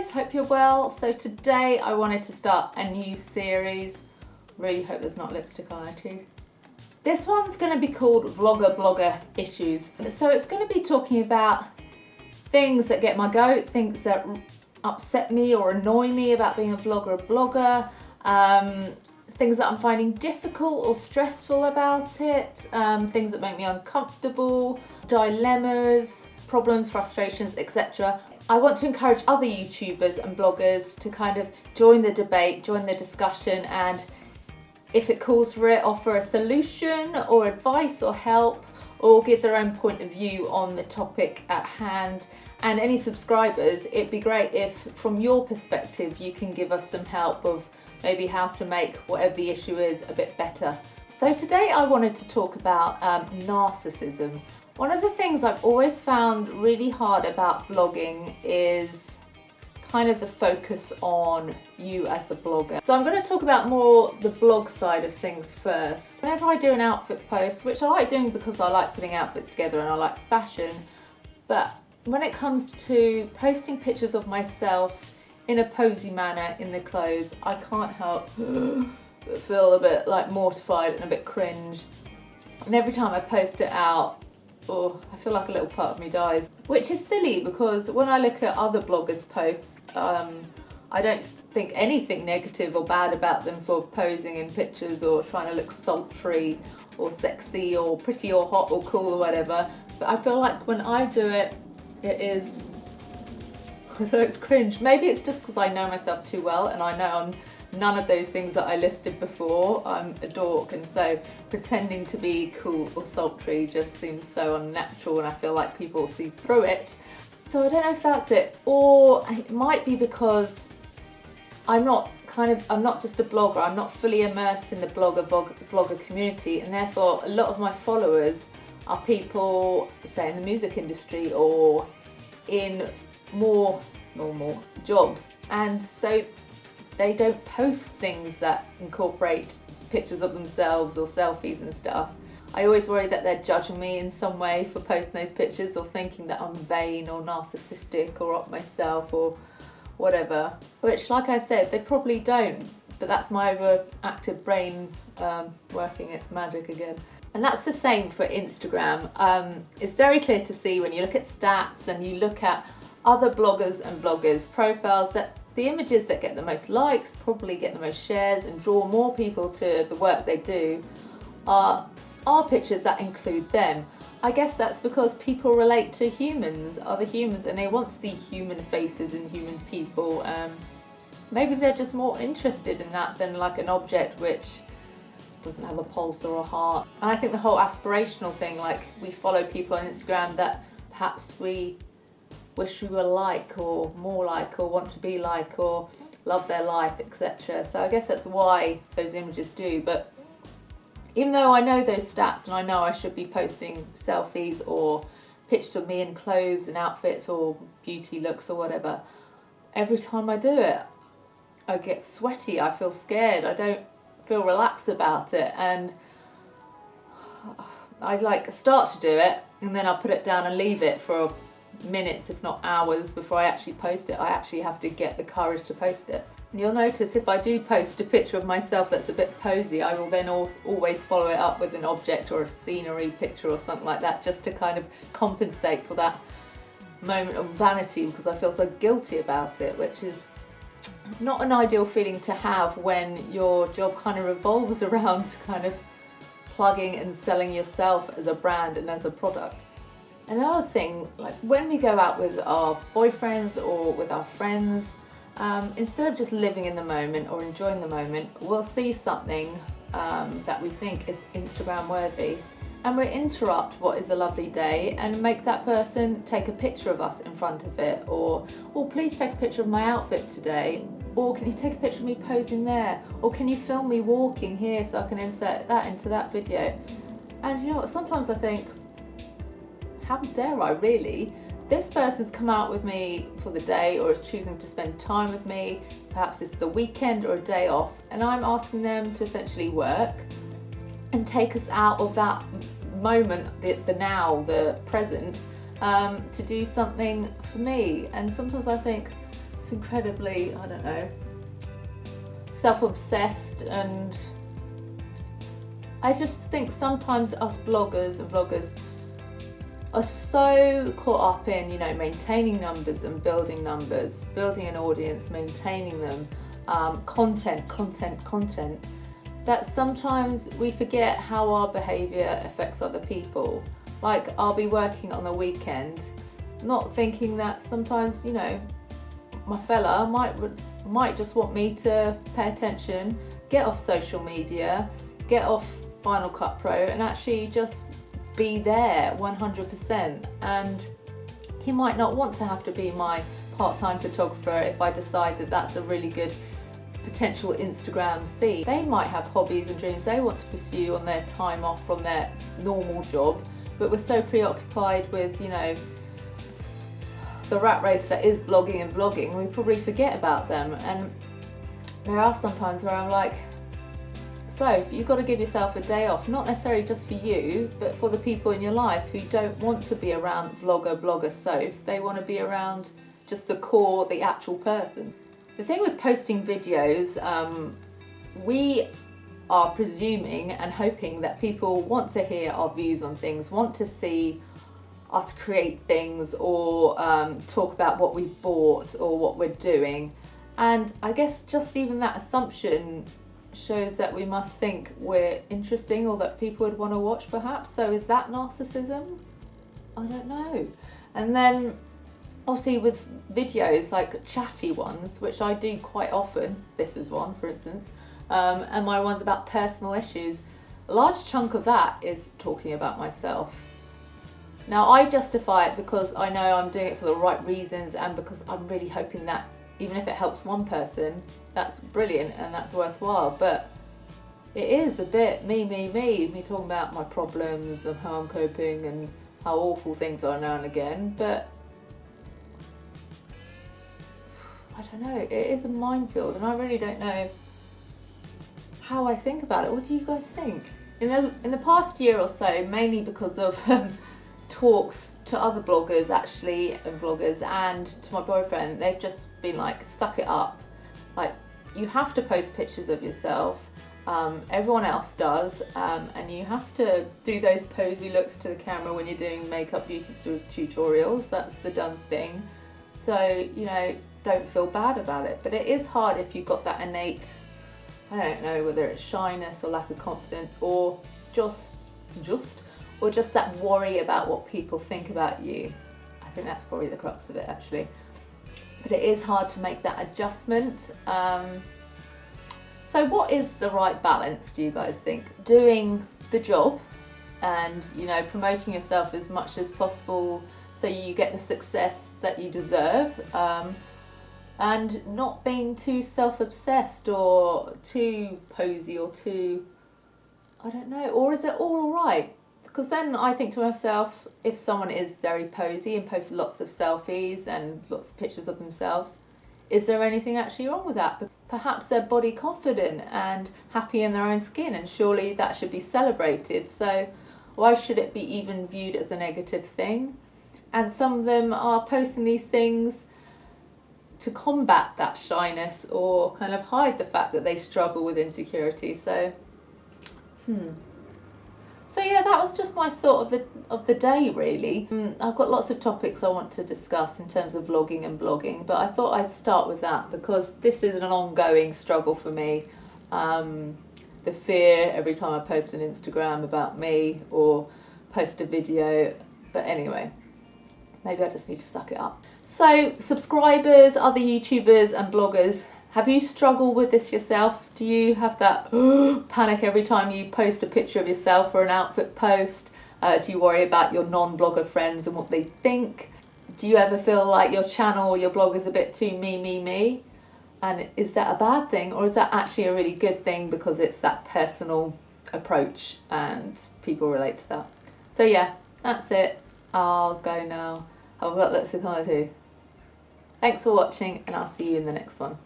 guys, hope you're well. So today I wanted to start a new series. Really hope there's not lipstick on it too. This one's going to be called Vlogger Blogger Issues. So it's going to be talking about things that get my goat, things that upset me or annoy me about being a vlogger or blogger, things that I'm finding difficult or stressful about it, things that make me uncomfortable, dilemmas, problems, frustrations, etc. I want to encourage other YouTubers and bloggers to kind of join the debate, join the discussion, and if it calls for it, offer a solution or advice or help, or give their own point of view on the topic at hand. And any subscribers, it'd be great if from your perspective you can give us some help of maybe how to make whatever the issue is a bit better. So today I wanted to talk about narcissism. One of the things I've always found really hard about blogging is kind of the focus on you as a blogger. So I'm going to talk about more the blog side of things first. Whenever I do an outfit post, which I like doing because I like putting outfits together and I like fashion, but when it comes to posting pictures of myself in a posy manner in the clothes, I can't help but feel a bit like mortified and a bit cringe. And every time I post it out, I feel like a little part of me dies. Which is silly because when I look at other bloggers' posts, I don't think anything negative or bad about them for posing in pictures or trying to look sultry or sexy or pretty or hot or cool or whatever. But I feel like when I do it, it is, it's cringe. Maybe it's just because I know myself too well and I know I'm none of those things that I listed before. I'm a dork, and so pretending to be cool or sultry just seems so unnatural and I feel like people see through it. So I don't know if that's it, or it might be because I'm not just a blogger, I'm not fully immersed in the vlogger community, and therefore a lot of my followers are people, say, in the music industry or in more normal jobs, and so they don't post things that incorporate pictures of themselves or selfies and stuff. I always worry that they're judging me in some way for posting those pictures or thinking that I'm vain or narcissistic or up myself or whatever, which, like I said, they probably don't, but that's my overactive brain working its magic again. And that's the same for Instagram. It's very clear to see when you look at stats and you look at other bloggers and bloggers' profiles that the images that get the most likes, probably get the most shares and draw more people to the work they do are pictures that include them. I guess that's because people relate to humans, other humans, and they want to see human faces and human people. Maybe they're just more interested in that than like an object which doesn't have a pulse or a heart. And I think the whole aspirational thing, like we follow people on Instagram that perhaps we wish we were like or more like or want to be like or love their life, etc. So I guess that's why those images do. But even though I know those stats and I know I should be posting selfies or pictures of me in clothes and outfits or beauty looks or whatever, every time I do it I get sweaty, I feel scared, I don't feel relaxed about it, and I like start to do it and then I'll put it down and leave it for minutes if not hours before I actually post it. I actually have to get the courage to post it. And you'll notice if I do post a picture of myself that's a bit posy, I will then always follow it up with an object or a scenery picture or something like that, just to kind of compensate for that moment of vanity, because I feel so guilty about it, which is not an ideal feeling to have when your job kind of revolves around kind of plugging and selling yourself as a brand and as a product. Another thing, like when we go out with our boyfriends or with our friends, instead of just living in the moment or enjoying the moment, we'll see something that we think is Instagram worthy, and we'll interrupt what is a lovely day and make that person take a picture of us in front of it, or please take a picture of my outfit today, or can you take a picture of me posing there, or can you film me walking here so I can insert that into that video. And you know what, sometimes I think, how dare I really? This person's come out with me for the day or is choosing to spend time with me, perhaps it's the weekend or a day off, and I'm asking them to essentially work and take us out of that moment, the now, the present, to do something for me. And sometimes I think, it's incredibly, I don't know, self-obsessed, and I just think sometimes us bloggers and vloggers are so caught up in, you know, maintaining numbers and building numbers, building an audience, maintaining them, content, that sometimes we forget how our behaviour affects other people. Like, I'll be working on the weekend, not thinking that sometimes, you know, my fella might just want me to pay attention, get off social media, get off Final Cut Pro, and actually just be there 100%. And he might not want to have to be my part-time photographer if I decide that that's a really good potential Instagram scene. They might have hobbies and dreams they want to pursue on their time off from their normal job, but we're so preoccupied with, you know, the rat race that is blogging and vlogging, we probably forget about them. And there are some times where I'm like, so you've got to give yourself a day off, not necessarily just for you, but for the people in your life who don't want to be around blogger Soph. They want to be around just the core, the actual person. The thing with posting videos, we are presuming and hoping that people want to hear our views on things, want to see us create things, or talk about what we've bought or what we're doing. And I guess just even that assumption shows that we must think we're interesting, or that people would want to watch perhaps. So is that narcissism? I don't know. And then obviously with videos, like chatty ones, which I do quite often, this is one for instance, and my ones about personal issues, a large chunk of that is talking about myself. Now I justify it because I know I'm doing it for the right reasons, and because I'm really hoping that even if it helps one person, that's brilliant and that's worthwhile. But it is a bit me talking about my problems and how I'm coping and how awful things are now and again. But I don't know, it is a minefield, and I really don't know how I think about it. What do you guys think? In the past year or so, mainly because of talks to other bloggers actually and vloggers, and to my boyfriend, they've just been like, suck it up, like you have to post pictures of yourself, everyone else does, and you have to do those posy looks to the camera when you're doing makeup beauty tutorials. That's the done thing. So, you know, don't feel bad about it. But it is hard if you've got that innate, I don't know whether it's shyness or lack of confidence, or just that worry about what people think about you. I think that's probably the crux of it actually. But it is hard to make that adjustment. So what is the right balance, do you guys think? Doing the job and, you know, promoting yourself as much as possible so you get the success that you deserve, and not being too self-obsessed or too posy or too, I don't know, or is it all right? Because then I think to myself, if someone is very posy and posts lots of selfies and lots of pictures of themselves, is there anything actually wrong with that? Because perhaps they're body confident and happy in their own skin, and surely that should be celebrated. So why should it be even viewed as a negative thing? And some of them are posting these things to combat that shyness, or kind of hide the fact that they struggle with insecurity. So, So yeah, that was just my thought of the day really. I've got lots of topics I want to discuss in terms of vlogging and blogging, but I thought I'd start with that because this is an ongoing struggle for me. The fear every time I post an Instagram about me or post a video, but anyway, maybe I just need to suck it up. So subscribers, other YouTubers and bloggers, have you struggled with this yourself? Do you have that panic every time you post a picture of yourself or an outfit post? Do you worry about your non-blogger friends and what they think? Do you ever feel like your channel or your blog is a bit too me? And is that a bad thing, or is that actually a really good thing because it's that personal approach and people relate to that? So yeah, that's it. I'll go now. I've got lots of time to do. Thanks for watching, and I'll see you in the next one.